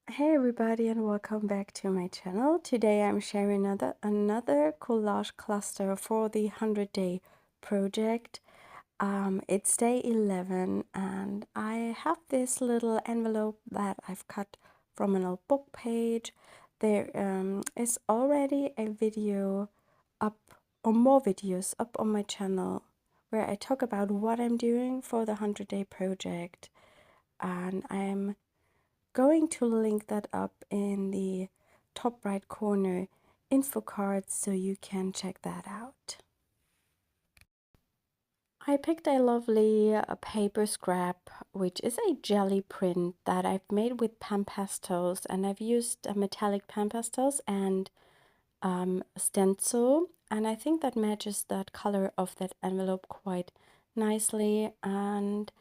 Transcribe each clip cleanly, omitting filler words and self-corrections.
Hey everybody, and welcome back to my channel. Today I'm sharing another collage cluster for the 100-day project. It's day 11 and I have this little envelope that I've cut from an old book page. There is already a video up, or more videos up on my channel, where I talk about what I'm doing for the 100-day project, and I'm going to link that up in the top right corner info card so you can check that out. I picked a lovely paper scrap, which is a jelly print that I've made with pan pastels, and I've used metallic pan pastels and stencil, and I think that matches that color of that envelope quite nicely. And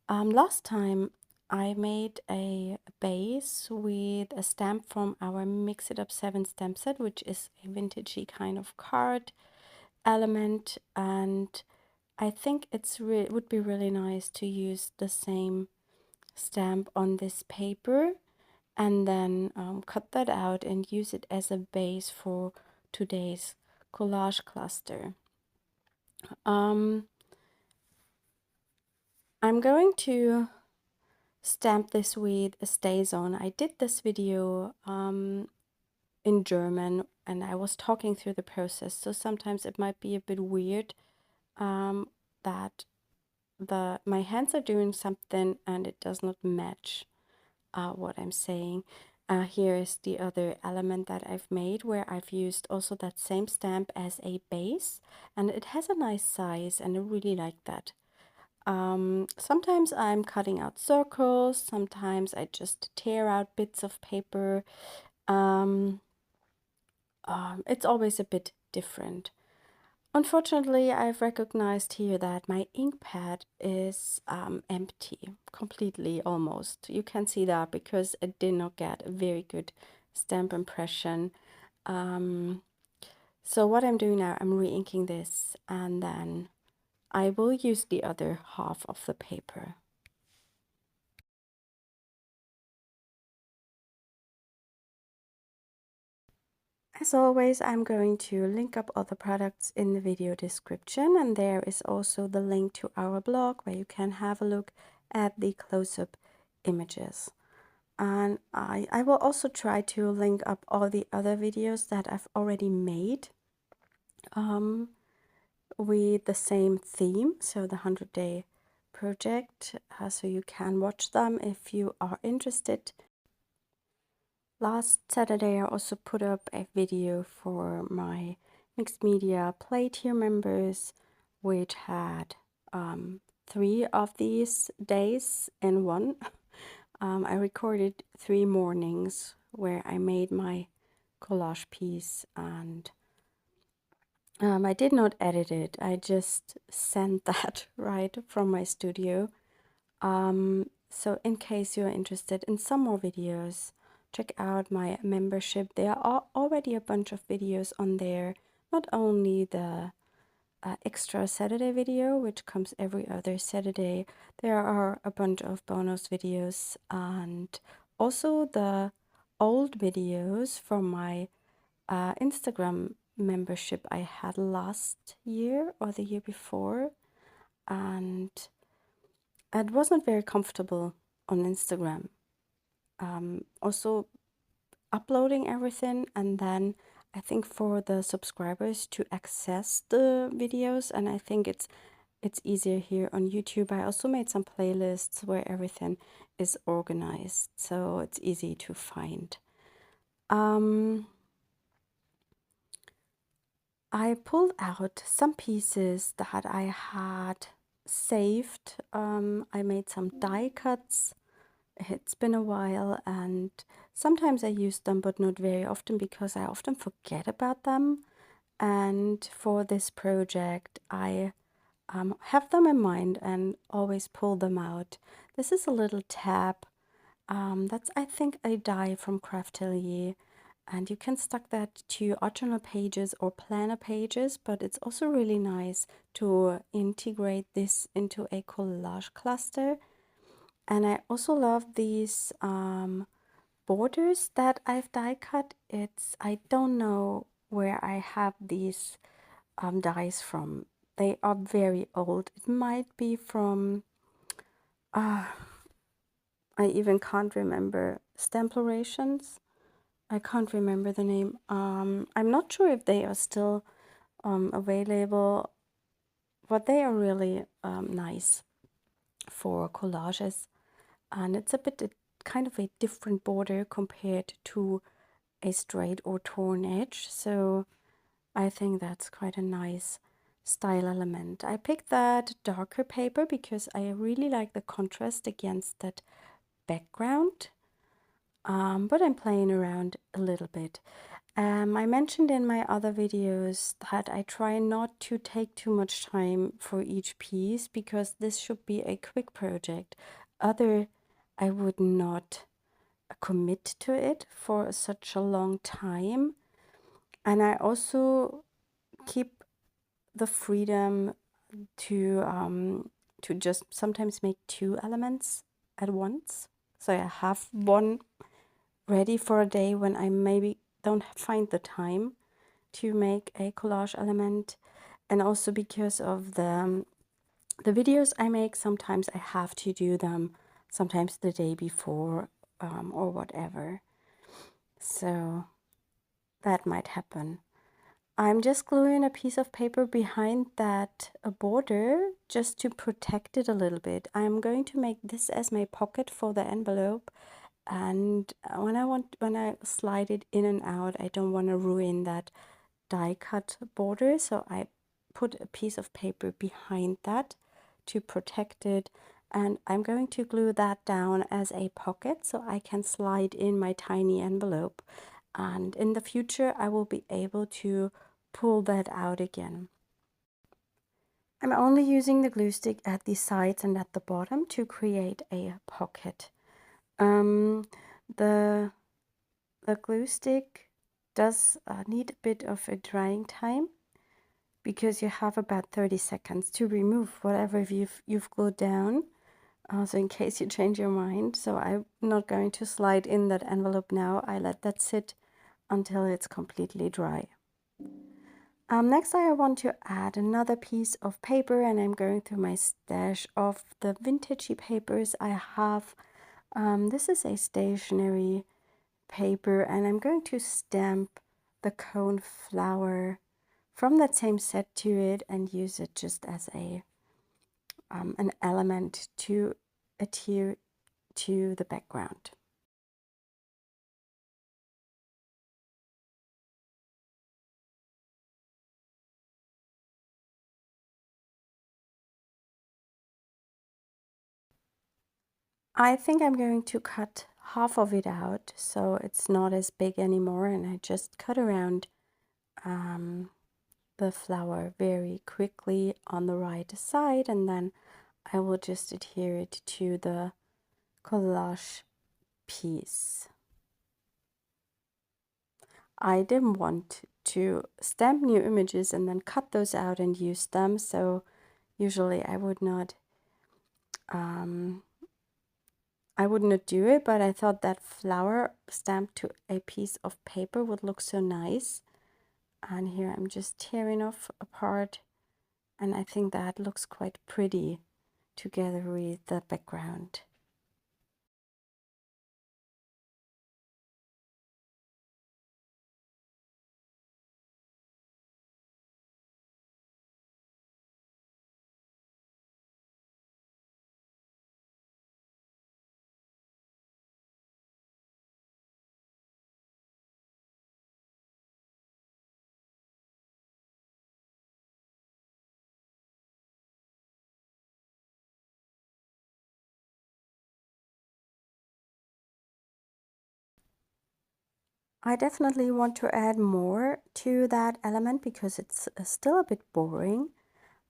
last time I made a base with a stamp from our Mix It Up 7 stamp set, which is a vintagey kind of card element, and I think it would be really nice to use the same stamp on this paper, and then cut that out and use it as a base for today's collage cluster. I'm going to stamp this with a StayZone. I did this video in German and I was talking through the process, so sometimes it might be a bit weird that my hands are doing something and it does not match what I'm saying. Here is the other element that I've made, where I've used also that same stamp as a base, and it has a nice size and I really like that. Sometimes I'm cutting out circles, sometimes I just tear out bits of paper. It's always a bit different. Unfortunately, I've recognized here that my ink pad is empty, completely almost. You can see that because I did not get a very good stamp impression. So what I'm doing now, I'm re-inking this, and then I will use the other half of the paper. As always, I'm going to link up all the products in the video description, and there is also the link to our blog where you can have a look at the close-up images. And I will also try to link up all the other videos that I've already made with the same theme, so the 100-day project, so you can watch them if you are interested. Last Saturday I also put up a video for my mixed media play tier members, which had 3 of these days in one. I recorded 3 mornings where I made my collage piece, and I did not edit it. I just sent that right from my studio. So in case you're interested in some more videos, check out my membership. There are already a bunch of videos on there, not only the extra Saturday video, which comes every other Saturday. There are a bunch of bonus videos, and also the old videos from my Instagram membership I had last year or the year before, and it wasn't very comfortable on Instagram. Also uploading everything, and then I think for the subscribers to access the videos, and I think it's easier here on YouTube. I also made some playlists where everything is organized, so it's easy to find. I pulled out some pieces that I had saved. I made some die cuts. It's been a while, and sometimes I use them, but not very often because I often forget about them. And for this project, I have them in mind and always pull them out. This is a little tab. That's, I think, a die from Craftelier. And you can stack that to your journal pages or planner pages, but it's also really nice to integrate this into a collage cluster. And I also love these borders that I've die cut, I don't know where I have these dies from. They are very old. It might be from, I even can't remember, Stamplerations. I can't remember the name. I'm not sure if they are still available, but they are really nice for collages. And it's a bit kind of a different border compared to a straight or torn edge. So I think that's quite a nice style element. I picked that darker paper because I really like the contrast against that background. But I'm playing around a little bit. I mentioned in my other videos that I try not to take too much time for each piece because this should be a quick project. I would not commit to it for such a long time. And I also keep the freedom to just sometimes make two elements at once. So I have one ready for a day when I maybe don't find the time to make a collage element, and also because of the videos I make, sometimes I have to do them sometimes the day before or whatever, so that might happen. I'm just gluing a piece of paper behind that border just to protect it a little bit. I'm going to make this as my pocket for the envelope, and when I slide it in and out, I don't want to ruin that die cut border, so I put a piece of paper behind that to protect it, and I'm going to glue that down as a pocket so I can slide in my tiny envelope, and in the future I will be able to pull that out again. I'm only using the glue stick at the sides and at the bottom to create a pocket. The glue stick does need a bit of a drying time because you have about 30 seconds to remove whatever you've glued down, so in case you change your mind. So I'm not going to slide in that envelope now. I let that sit until it's completely dry. Next I want to add another piece of paper, and I'm going through my stash of the vintagey papers I have. This is a stationery paper, and I'm going to stamp the cone flower from that same set to it and use it just as an element to adhere to the background. I think I'm going to cut half of it out so it's not as big anymore, and I just cut around the flower very quickly on the right side, and then I will just adhere it to the collage piece. I didn't want to stamp new images and then cut those out and use them, so usually I would not do it, but I thought that flower stamped to a piece of paper would look so nice. And here I'm just tearing off a part, and I think that looks quite pretty together with the background. I definitely want to add more to that element because it's still a bit boring.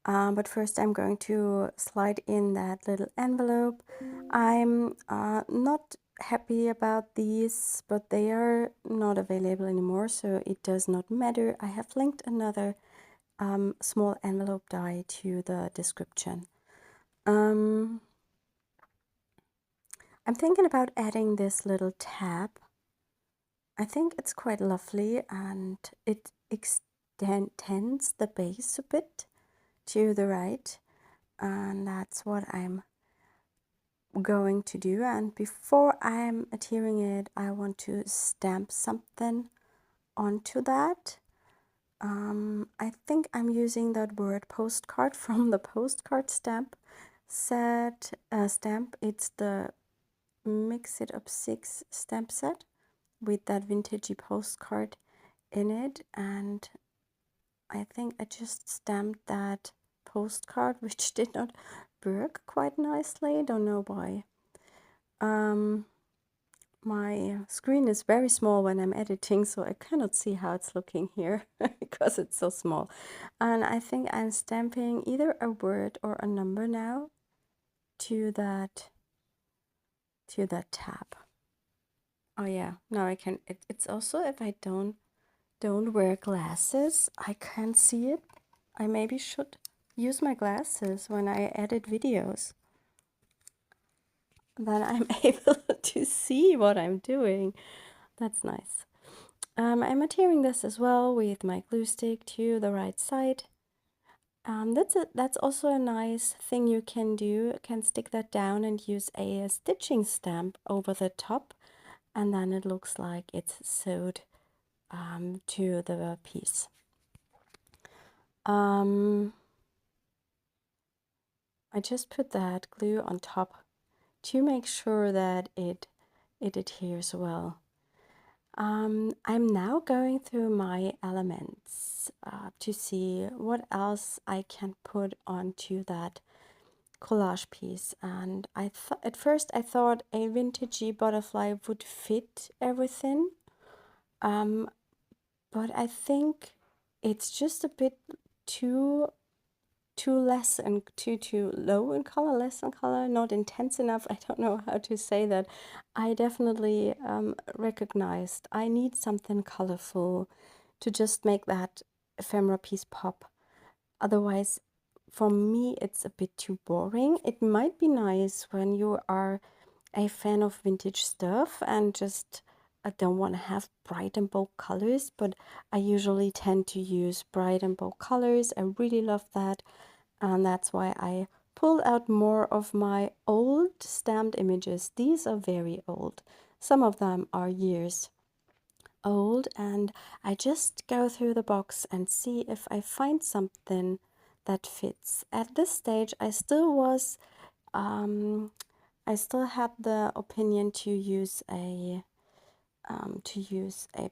But first I'm going to slide in that little envelope. I'm not happy about these, but they are not available anymore, so it does not matter. I have linked another small envelope die to the description. I'm thinking about adding this little tab I think it's quite lovely, and it extends the base a bit to the right, and that's what I'm going to do. And before I'm adhering it, I want to stamp something onto that. I think I'm using that word postcard from the postcard stamp set stamp. It's the Mix It Up 6 stamp set with that vintagey postcard in it, and I think I just stamped that postcard, which did not work quite nicely. Don't know why. My screen is very small when I'm editing, so I cannot see how it's looking here because it's so small. And I think I'm stamping either a word or a number now to that tab. Oh yeah, now I can. It's also, if I don't wear glasses, I can't see it. I maybe should use my glasses when I edit videos. Then I'm able to see what I'm doing. That's nice. I'm adhering this as well with my glue stick to the right side. That's also a nice thing you can do. You can stick that down and use a stitching stamp over the top, and then it looks like it's sewed to the piece. I just put that glue on top to make sure that it adheres well. I'm now going through my elements to see what else I can put onto that collage piece. And at first I thought a vintagey butterfly would fit everything, but I think it's just a bit too less and too low in color, less in color, not intense enough. I don't know how to say that. I definitely recognized I need something colorful to just make that ephemera piece pop. Otherwise, for me, it's a bit too boring. It might be nice when you are a fan of vintage stuff and just don't want to have bright and bold colors, but I usually tend to use bright and bold colors. I really love that. And that's why I pulled out more of my old stamped images. These are very old. Some of them are years old, and I just go through the box and see if I find something that fits. At this stage, I still had the opinion to use a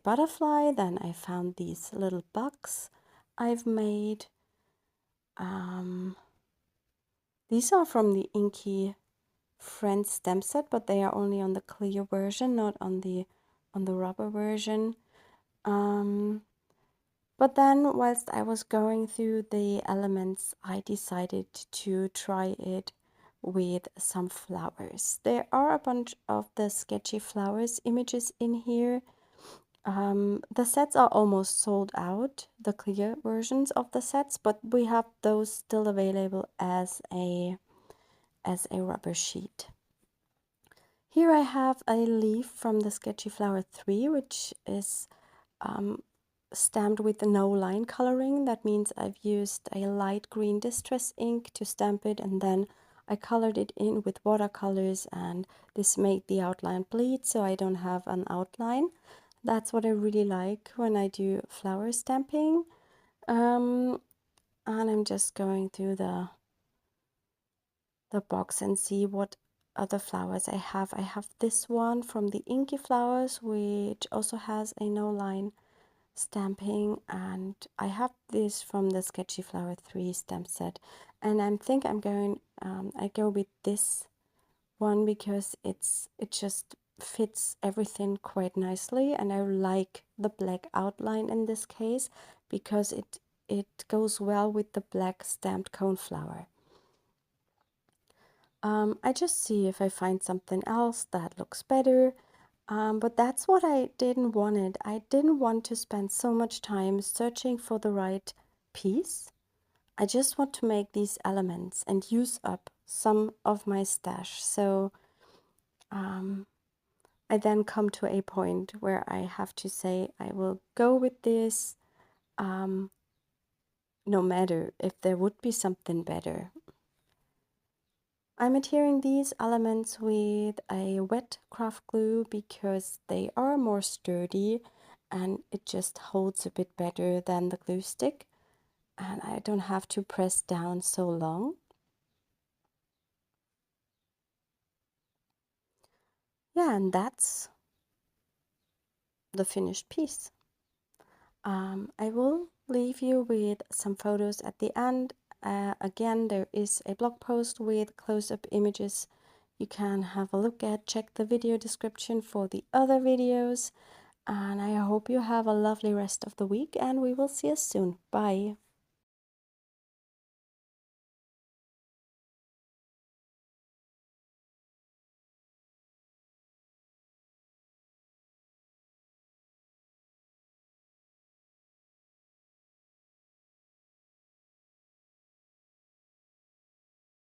butterfly. Then I found these little bugs I've made. These are from the Inky Friends stamp set, but they are only on the clear version, not on the rubber version. But then, whilst I was going through the elements, I decided to try it with some flowers. There are a bunch of the sketchy flowers images in here. The sets are almost sold out, the clear versions of the sets, but we have those still available as a rubber sheet. Here I have a leaf from the Sketchy Flower 3, which is stamped with the no line coloring. That means I've used a light green distress ink to stamp it, and then I colored it in with watercolors, and this made the outline bleed so I don't have an outline. That's what I really like when I do flower stamping. And I'm just going through the box and see what other flowers I have. I have this one from the Inky Flowers, which also has a no line stamping, and I have this from the Sketchy Flower 3 stamp set, and I think I'm going I go with this one because it just fits everything quite nicely, and I like the black outline in this case because it goes well with the black stamped coneflower. I just see if I find something else that looks better. But that's what I didn't want it. I didn't want to spend so much time searching for the right piece. I just want to make these elements and use up some of my stash. So I then come to a point where I have to say I will go with this, no matter if there would be something better. I'm adhering these elements with a wet craft glue because they are more sturdy and it just holds a bit better than the glue stick, and I don't have to press down so long. Yeah, and that's the finished piece. I will leave you with some photos at the end. Again, there is a blog post with close-up images you can have a look at. Check the video description for the other videos. And I hope you have a lovely rest of the week, and we will see us soon. Bye.